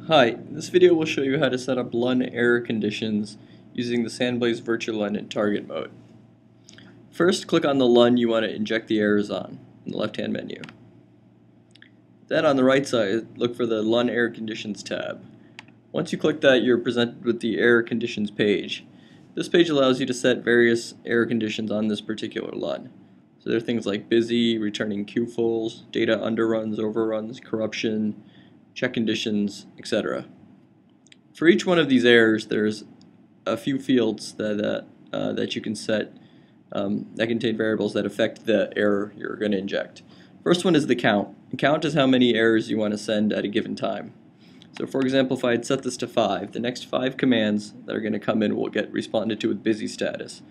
Hi, this video will show you how to set up LUN error conditions using the SANBlaze VirtuaLUN in target mode. First, click on the LUN you want to inject the errors on in the left-hand menu. Then on the right side, look for the LUN error conditions tab. Once you click that, you're presented with the error conditions page. This page allows you to set various error conditions on this particular LUN. So there are things like busy, returning queue fulls, data underruns, overruns, corruption, check conditions, etc. For each one of these errors, there's a few fields that you can set that contain variables that affect the error you're going to inject. First one is the count. The count is how many errors you want to send at a given time. So for example, if I had set this to 5, the next 5 commands that are going to come in will get responded to with busy status.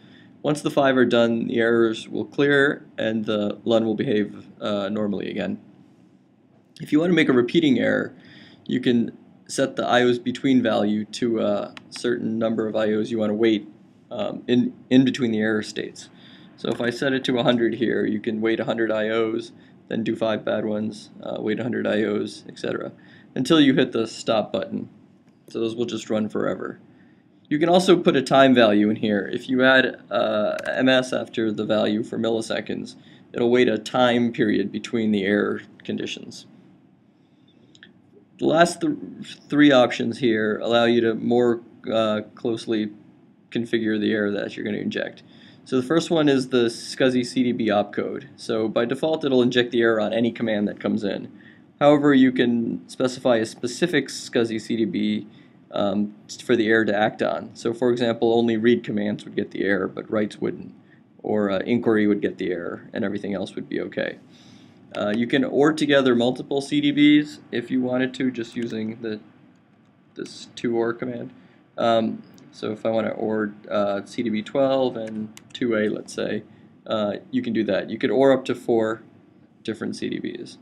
Once the 5 are done, the errors will clear and the LUN will behave normally again. If you want to make a repeating error, you can set the IOs between value to a certain number of IOs you want to wait in between the error states. So if I set it to 100 here, you can wait 100 IOs, then do 5 bad ones, wait 100 IOs, etc. until you hit the stop button. So those will just run forever. You can also put a time value in here. If you add ms after the value for milliseconds, it'll wait a time period between the error conditions. The last three options here allow you to more closely configure the error that you're going to inject. So the first one is the SCSI CDB opcode. So by default it'll inject the error on any command that comes in. However, you can specify a specific SCSI CDB for the error to act on. So for example, only read commands would get the error, but writes wouldn't. Or inquiry would get the error, and everything else would be okay. You can OR together multiple CDBs if you wanted to, just using this to-OR command. So if I want to OR CDB 12 and 2A, let's say, you can do that. You could OR up to 4 different CDBs.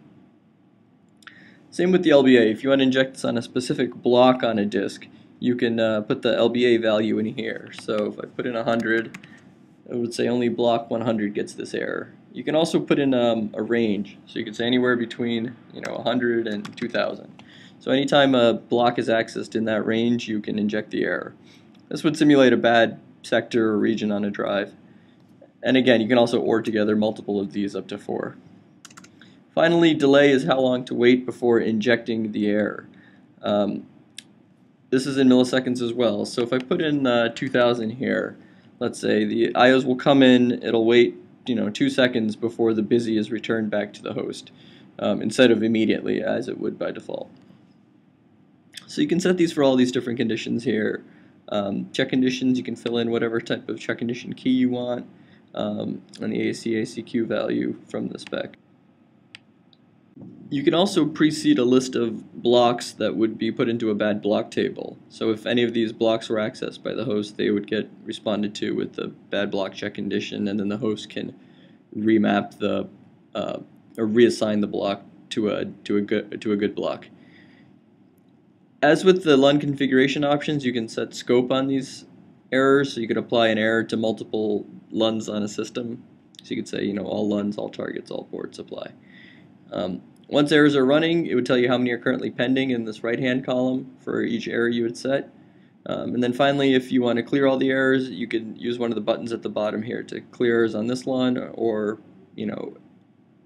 Same with the LBA. If you want to inject this on a specific block on a disk, you can put the LBA value in here. So if I put in 100, it would say only block 100 gets this error. You can also put in a range, so you can say anywhere between 100 and 2000. So anytime a block is accessed in that range, you can inject the error. This would simulate a bad sector or region on a drive. And again, you can also OR together multiple of these up to 4. Finally, delay is how long to wait before injecting the error. This is in milliseconds as well. So if I put in 2000 here, let's say the IOs will come in, it'll wait 2 seconds before the busy is returned back to the host, instead of immediately as it would by default. So you can set these for all these different conditions here. Check conditions, you can fill in whatever type of check condition key you want, and the ACQ value from the spec. You can also precede a list of blocks that would be put into a bad block table. So if any of these blocks were accessed by the host, they would get responded to with the bad block check condition, and then the host can remap the or reassign the block to a good block. As with the LUN configuration options, you can set scope on these errors, so you could apply an error to multiple LUNs on a system. So you could say, all LUNs, all targets, all ports apply. Once errors are running, it would tell you how many are currently pending in this right-hand column for each error you would set. And then finally, if you want to clear all the errors, you can use one of the buttons at the bottom here to clear errors on this LUN or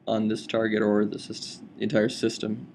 on this target or the entire system.